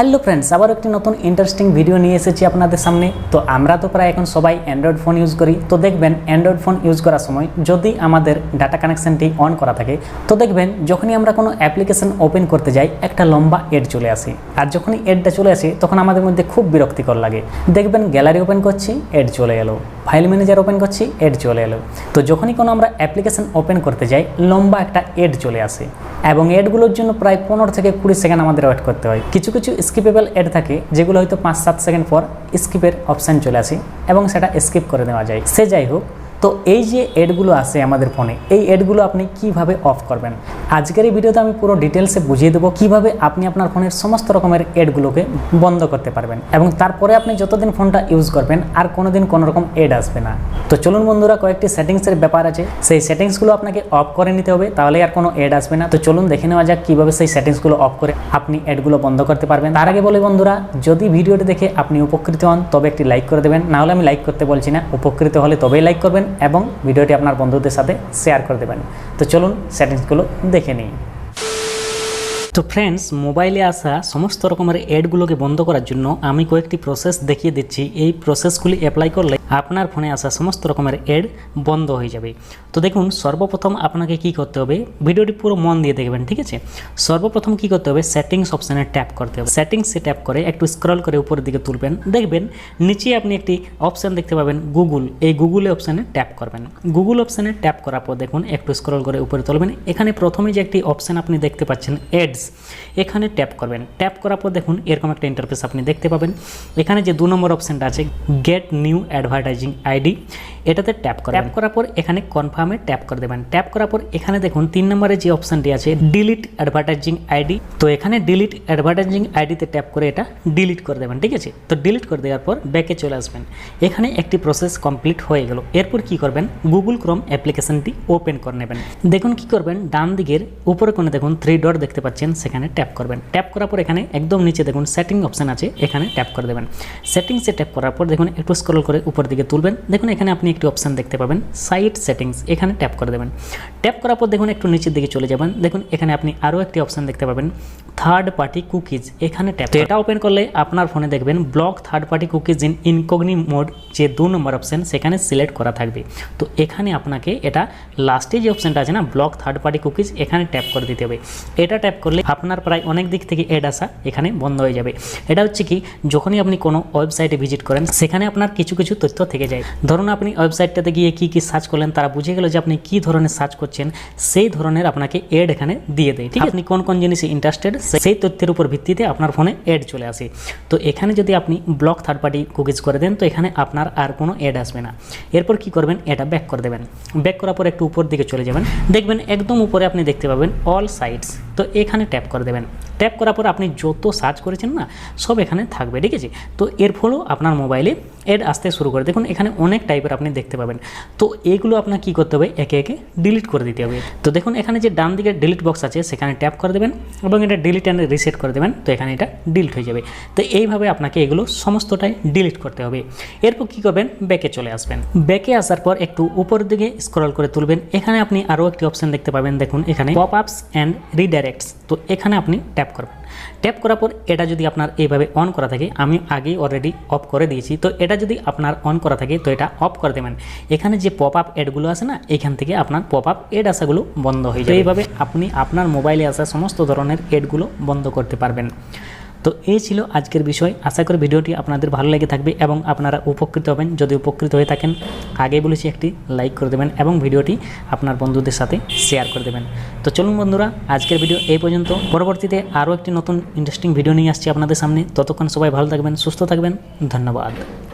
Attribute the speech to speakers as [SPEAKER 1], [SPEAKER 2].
[SPEAKER 1] Hello friends, আবার একটি নতুন ইন্টারেস্টিং ভিডিও নিয়ে এসেছি আপনাদের সামনে। তো আমরা তো প্রায় এখন সবাই অ্যান্ড্রয়েড ফোন ইউজ করি। তো দেখবেন অ্যান্ড্রয়েড ফোন ইউজ করার সময় যদি আমাদের ডাটা কানেকশনটি অন করা থাকে, তো দেখবেন যখনই আমরা কোনো অ্যাপ্লিকেশন ওপেন করতে যাই একটা লম্বা এড চলে আসে। আর যখনই এডটা চলে আসে তখন আমাদের মধ্যে খুব বিরক্তিকর লাগে। দেখবেন গ্যালারি ওপেন করছি, এড চলে এলো, ফাইল ম্যানেজার ওপেন করছি, এড চলে এলো। তো যখনই কোনো আমরা অ্যাপ্লিকেশন ওপেন করতে যাই লম্বা একটা এড চলে আসে এবং এডগুলোর জন্য প্রায় 15 থেকে 20 সেকেন্ড আমাদের ওয়েট করতে হয়। কিছু কিছু স্কিপেবল এড থাকে যেগুলো হয়তো 5-7 সেকেন্ড পর স্কিপের অপশান চলে আসে এবং সেটা স্কিপ করে দেওয়া যায়। সে যাই হোক, তো এই যে এডগুলো আসে আমাদের ফোনে, এই এডগুলো আপনি কিভাবে অফ করবেন আজকের এই ভিডিওতে আমি পুরো ডিটেলসে বুঝিয়ে দেবো কিভাবে আপনি আপনার ফোনের সমস্ত রকমের এডগুলোকে বন্ধ করতে পারবেন এবং তারপরে আপনি যতদিন ফোনটা ইউজ করবেন আর কোনোদিন কোনো রকম এড আসবে না। তো চলুন বন্ধুরা, কয়েকটি সেটিংসের ব্যাপার আছে, সেই সেটিংসগুলো আপনাকে অফ করে নিতে হবে, তাহলে আর কোনো এড আসবে না। তো চলুন দেখে নেওয়া যাক কীভাবে সেই সেটিংসগুলো অফ করে আপনি এডগুলো বন্ধ করতে পারবেন। তার আগে বলি বন্ধুরা, যদি ভিডিওটি দেখে আপনি উপকৃত হন তবে একটি লাইক করে দেবেন, নাহলে আমি লাইক করতে বলছি না, উপকৃত হলে তবেই লাইক করবেন এবং ভিডিওটি আপনার বন্ধুদের সাথে শেয়ার করে দেবেন। তো চলুন সেটিংসগুলো দেখে নিই। তো ফ্রেন্ডস, মোবাইলে আসা সমস্ত রকমের এডগুলোকে বন্ধ করার জন্য আমি কয়েকটি প্রসেস দেখিয়ে দিচ্ছি। এই প্রসেসগুলি অ্যাপ্লাই করলে আপনার ফোনে আসা সমস্ত রকমের এড বন্ধ হয়ে যাবে। তো দেখুন, সর্বপ্রথম আপনাকে কি করতে হবে, ভিডিওটি পুরো মন দিয়ে দেখবেন, ঠিক আছে। সর্বপ্রথম কি করতে হবে, সেটিংস অপশানে ট্যাপ করতে হবে। সেটিংসে ট্যাপ করে একটু স্ক্রল করে উপরের দিকে তুলবেন, দেখবেন নিচে আপনি একটি অপশান দেখতে পাবেন গুগল। এই গুগল অপশানে ট্যাপ করবেন। গুগল অপশানে ট্যাপ করার পর দেখুন একটু স্ক্রল করে উপরে তুলবেন, এখানে প্রথমে যে একটি অপশান আপনি দেখতে পাচ্ছেন এডস, এখানে ট্যাপ করবেন। ট্যাপ করার পর দেখুন এরকম একটা ইন্টারফেস আপনি দেখতে পাবেন। এখানে যে 2 নম্বর অপশানটা আছে গেট নিউ অ্যাডভার্টাইজিং আইডি, এটাতে ট্যাপ করবেন। ট্যাপ করার পর এখানে কনফার্মে ট্যাপ করে দেবেন। ট্যাপ করার পর এখানে দেখুন 3 নম্বরে যে অপশানটি আছে ডিলিট অ্যাডভার্টাইজিং আইডি, তো এখানে ডিলিট অ্যাডভার্টাইজিং আইডিতে ট্যাপ করে এটা ডিলিট করে দেবেন, ঠিক আছে। তো ডিলিট করে দেওয়ার পর ব্যাকে চলে আসবেন। এখানে একটি প্রসেস কমপ্লিট হয়ে গেল। এরপর কি করবেন, গুগল ক্রোম অ্যাপ্লিকেশনটি ওপেন করে নেবেন। দেখুন কি করবেন, ডান দিকের উপরে কোণে দেখুন 3 ডট দেখতে পাচ্ছেন, সেখানে ট্যাপ করবেন। ট্যাপ করার পর এখানে একদম নিচে দেখুন সেটিং অপশান আছে, এখানে ট্যাপ করে দেবেন। সেটিংসে ট্যাপ করার পর দেখুন একটু স্ক্রল করে উপর দিকে তুলবেন, দেখুন এখানে আপনি একটি অপশান দেখতে পাবেন সাইট সেটিংস, এখানে ট্যাপ করে দেবেন। ট্যাপ করার পর দেখুন একটু নিচের দিকে চলে যাবেন, দেখুন এখানে আপনি আরও একটি অপশান দেখতে পাবেন থার্ড পার্টি কুকিজ, এখানে ট্যাপ। তো এটা ওপেন করলে আপনার ফোনে দেখবেন block third party cookies in incognito mode, যে 2 নম্বর অপশান সেখানে সিলেক্ট করা থাকবে। তো এখানে আপনাকে এটা লাস্টে যে অপশানটা আছে না ব্লক থার্ড পার্টি কুকিজ, এখানে ট্যাপ করে দিতে হবে। এটা ট্যাপ করলে আপনার প্রায় অনেক দিক থেকে এড আসা এখানে বন্ধ হয়ে যাবে। এটা হচ্ছে কি, যখনই আপনি কোনো ওয়েবসাইটে ভিজিট করেন সেখানে আপনার কিছু কিছু তথ্য থেকে যায়। ধরুন আপনি ওয়েবসাইটটাতে গিয়ে কি কি সার্চ করলেন, তারা বুঝে গেল যে আপনি কি ধরনের সার্চ করছেন, সেই ধরনের আপনাকে এড এখানে দিয়ে দেয়, ঠিক আছে। আপনি কোন কোন জিনিসে ইন্টারেস্টেড সেই তথ্যের উপর ভিত্তিতে আপনার ফোনে এড চলে আসে। তো এখানে যদি আপনি ব্লক থার্ড পার্টি কুকিজ করে দেন তো এখানে আপনার আর কোনো এড আসবে না। এরপর কি করবেন, এটা ব্যাক করে দেবেন। ব্যাক করার পর একটু উপর দিকে চলে যাবেন, দেখবেন একদম উপরে আপনি দেখতে পাবেন অল সাইটস, তো এখানে ট্যাপ করে দেবেন। ট্যাপ করার পর আপনি যত সার্চ করেছেন না সব এখানে থাকবে, ঠিক আছে। তো এর ফলেও আপনার মোবাইলে এড আসতে শুরু করে। দেখুন এখানে অনেক টাইপের আপনি দেখতে পাবেন। তো এইগুলো আপনার কী করতে হবে, একে একে ডিলিট করে দিতে হবে। তো দেখুন এখানে যে ডান দিকে ডিলিট বক্স আছে সেখানে ট্যাপ করে দেবেন এবং এটা ডিলিট অ্যান্ড রিসেট করে দেবেন, তো এখানে এটা ডিলিট হয়ে যাবে। তো এইভাবে আপনাকে এগুলো সমস্তটাই ডিলিট করতে হবে। এরপর কী করবেন, ব্যাকে চলে আসবেন। ব্যাকে আসার পর একটু উপরের দিকে স্ক্রল করে তুলবেন, এখানে আপনি আরও একটি অপশান দেখতে পাবেন, দেখুন এখানে পপ আপস অ্যান্ড রিডাইরেক্টস, তো এখানে আপনি ট্যাপ করবেন। ট্যাপ করার পর এটা যদি আপনার এইভাবে অন করা থাকে, আমি আগেই অলরেডি অফ করে দিয়েছি, তো এটা যদি আপনার অন করা থাকে তো এটা অফ করে দেবেন। এখানে যে পপ আপ এডগুলো আছে না, এখান থেকে আপনার পপ আপ এড আসাগুলো বন্ধ হয়ে যাবে। এইভাবে আপনি আপনার মোবাইলে আসা সমস্ত ধরনের এডগুলো বন্ধ করতে পারবেন। তো এই ছিল আজকের বিষয়। আশা করি ভিডিওটি আপনাদের ভালো লেগে থাকবে এবং আপনারা উপকৃত হবেন। যদি উপকৃত হয়ে থাকেন, আগে বলেছি একটি লাইক করে দেবেন এবং ভিডিওটি আপনার বন্ধুদের সাথে শেয়ার করে দেবেন। তো চলুন বন্ধুরা, আজকের ভিডিও এই পর্যন্ত। পরবর্তীতে আরও একটি নতুন ইন্টারেস্টিং ভিডিও নিয়ে আসছি আপনাদের সামনে। ততক্ষণ সবাই ভালো থাকবেন, সুস্থ থাকবেন। ধন্যবাদ।